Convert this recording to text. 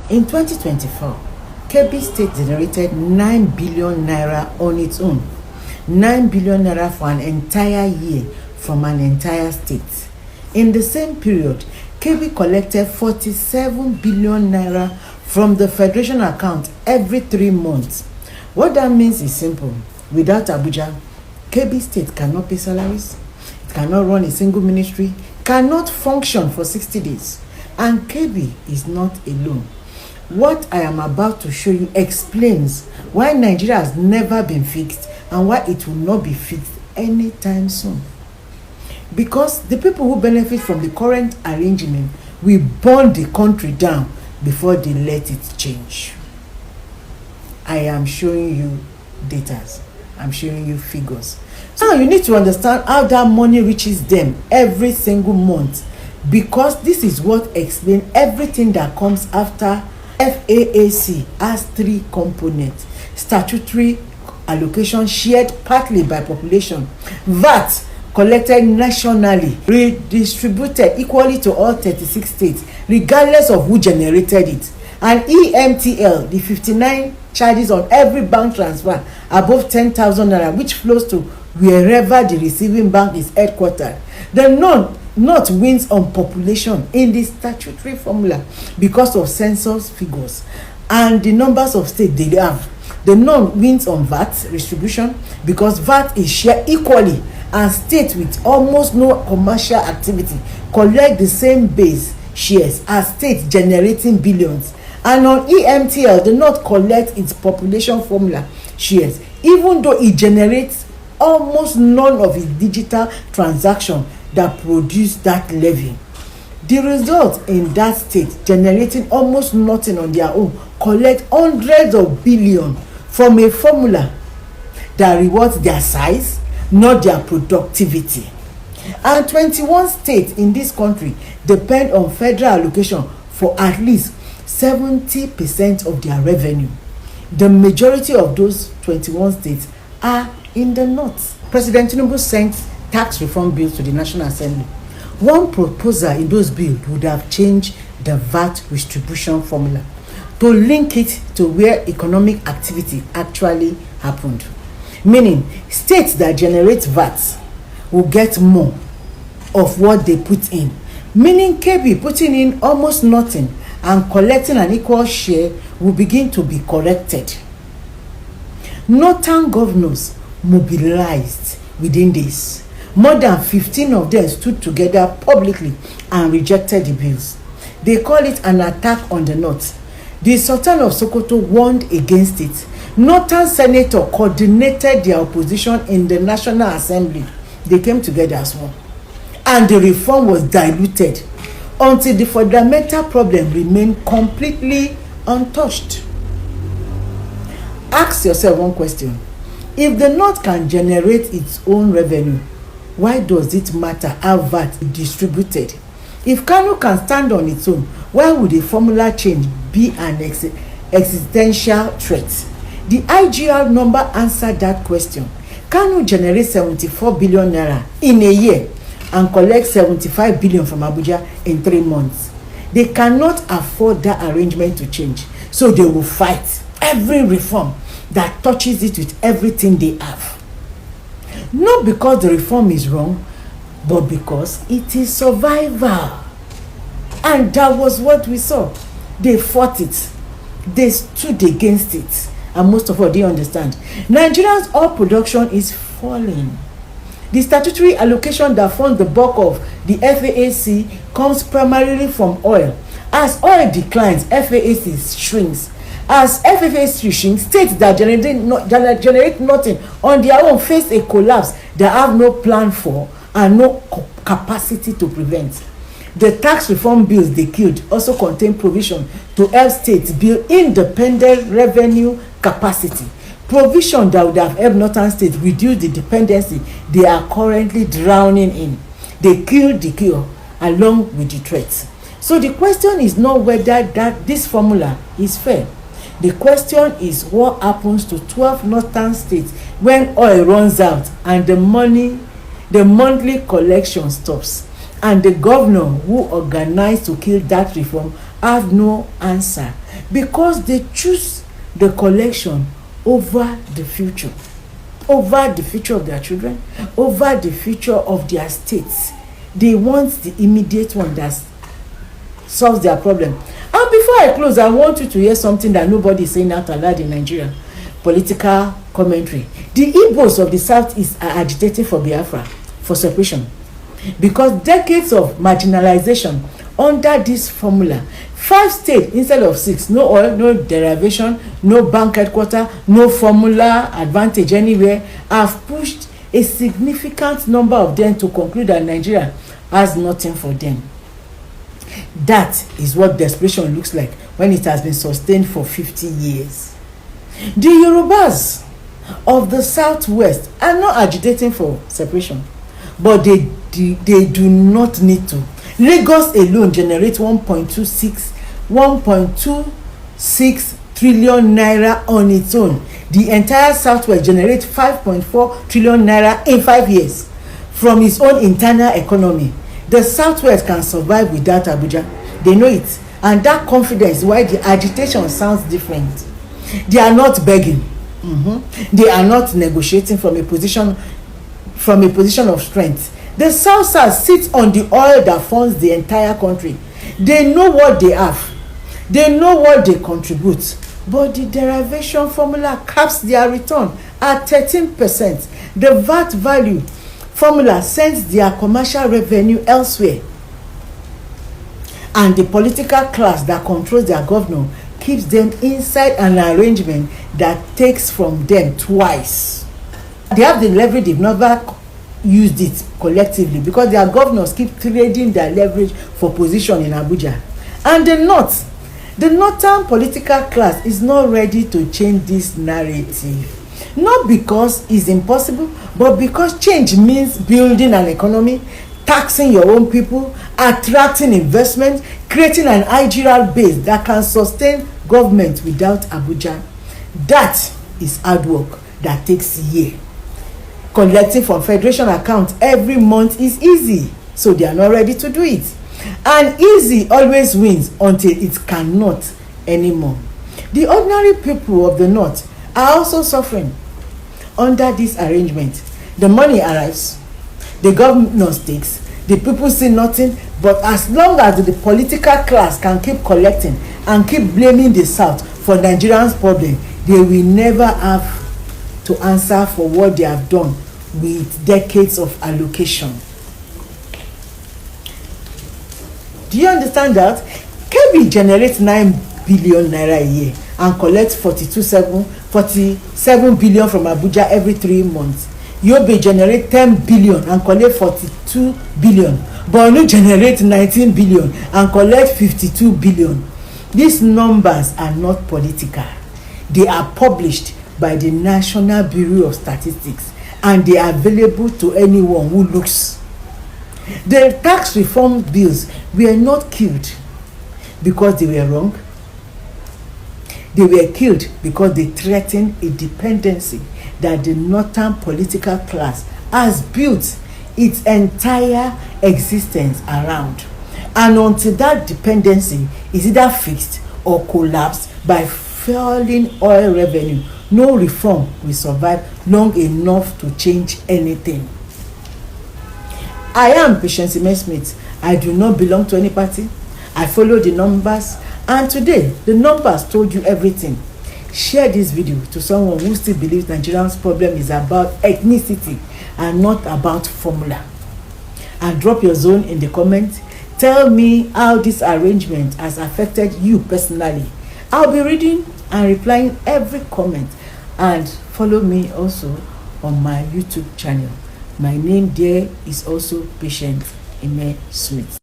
In 2024, Kebbi State generated 9 billion naira on its own. 9 billion naira for an entire year from an entire state. In the same period, Kebbi collected 47 billion naira from the federation account every 3 months. What that means is simple. Without Abuja, Kebbi State cannot pay salaries, it cannot run a single ministry, cannot function for 60 days. And Kebbi is not alone. What I am about to show you explains why Nigeria has never been fixed and why it will not be fixed anytime soon. Because the people who benefit from the current arrangement will burn the country down before they let it change. I am showing you data. I'm showing you figures. So you need to understand how that money reaches them every single month, because this is what explains everything that comes after. FAAC has 3 components: statutory allocation shared partly by population, VAT collected nationally, redistributed equally to all 36 states regardless of who generated it, and EMTL, the 59 charges on every bank transfer above 10,000 naira, which flows to wherever the receiving bank is headquartered. The North wins on population in the statutory formula because of census figures and the numbers of states they have. The North wins on VAT distribution because VAT is shared equally, and states with almost no commercial activity collect the same base shares as states generating billions. And on EMTL, the North collects its population formula shares, even though it generates almost none of its digital transaction that produce that levy. The result in that state, generating almost nothing on their own, collect hundreds of billions from a formula that rewards their size, not their productivity. And 21 states in this country depend on federal allocation for at least 70% of their revenue. The majority of those 21 states are in the North. President Tinubu sent tax reform bills to the National Assembly. One proposal in those bills would have changed the VAT distribution formula to link it to where economic activity actually happened. Meaning, states that generate VAT will get more of what they put in. Meaning, Kebbi putting in almost nothing and collecting an equal share will begin to be corrected. Northern governors mobilized within this. More than 15 of them stood together publicly and rejected the bills. They call it an attack on the North. The Sultan of Sokoto warned against it. Northern senator coordinated their opposition in the National Assembly. They came together as one. And the reform was diluted until the fundamental problem remained completely untouched. Ask yourself one question. If the North can generate its own revenue, why does it matter how VAT is distributed? If Kano can stand on its own, why would a formula change be an existential threat? The IGR number answered that question. Kano generates 74 billion naira in a year and collects 75 billion from Abuja in 3 months. They cannot afford that arrangement to change, so they will fight every reform that touches it with everything they have. Not because the reform is wrong, but because it is survival. And that was what we saw. They fought it. They stood against it. And most of all, they understand. Nigeria's oil production is falling. The statutory allocation that funds the bulk of the FAAC comes primarily from oil. As oil declines, FAAC shrinks. As FAAC shrinks, states that generate nothing on their own face a collapse they have no plan for and no capacity to prevent. The tax reform bills they killed also contain provision to help states build independent revenue capacity. Provision that would have helped northern states reduce the dependency they are currently drowning in. They killed the cure along with the threats. So the question is not whether this formula is fair. The question is what happens to 12 northern states when oil runs out and the monthly collection stops, and the governor who organized to kill that reform have no answer because they choose the collection over the future of their children, over the future of their states. They want the immediate one that solves their problem. And before I close, I want you to hear something that nobody is saying out loud in Nigeria. Political commentary. The Igbos of the Southeast are agitating for Biafra, for separation, because decades of marginalization under this formula, 5 states instead of 6, no oil, no derivation, no bank headquarter, no formula advantage anywhere, have pushed a significant number of them to conclude that Nigeria has nothing for them. That is what desperation looks like when it has been sustained for 50 years. The Yorubas of the Southwest are not agitating for separation, but they do not need to. Lagos alone generates 1.26 trillion naira on its own. The entire Southwest generates 5.4 trillion naira in 5 years from its own internal economy. The Southwest can survive without Abuja. They know it, and that confidence is why the agitation sounds different. They are not begging. They are not negotiating from a position of strength. The South sits on the oil that funds the entire country. They know what they have. They know what they contribute. But the derivation formula caps their return at 13%. The VAT value formula sends their commercial revenue elsewhere. And the political class that controls their governor keeps them inside an arrangement that takes from them twice. They have the leverage, they've never used it collectively because their governors keep trading their leverage for position in Abuja. And the northern political class is not ready to change this narrative. Not because it's impossible, but because change means building an economy, taxing your own people, attracting investment, creating an IGR base that can sustain government without Abuja. That is hard work that takes a year. Collecting from federation account every month is easy, so they are not ready to do it. And easy always wins until it cannot anymore. The ordinary people of the north are also suffering under this arrangement. The money arrives, the government takes, the people see nothing, but as long as the political class can keep collecting and keep blaming the South for Nigerians' problem, they will never have to answer for what they have done with decades of allocation. Do you understand that? Kebbi generates 9 billion naira a year and collects 47 billion from Abuja every 3 months. Yobe generates 10 billion and collects 42 billion. Borno generates 19 billion and collects 52 billion. These numbers are not political. They are published by the National Bureau of Statistics and they are available to anyone who looks. The tax reform bills were not killed because they were wrong. They were killed because they threatened a dependency that the northern political class has built its entire existence around. And until that dependency is either fixed or collapsed by falling oil revenue, no reform will survive long enough to change anything. I am Patience Smith. I do not belong to any party. I follow the numbers, and today the numbers told you everything. Share this video to someone who still believes Nigerians' problem is about ethnicity and not about formula. And drop your zone in the comments. Tell me how this arrangement has affected you personally. I'll be reading and replying every comment. And follow me also on my YouTube channel. My name there is also Patience Smith.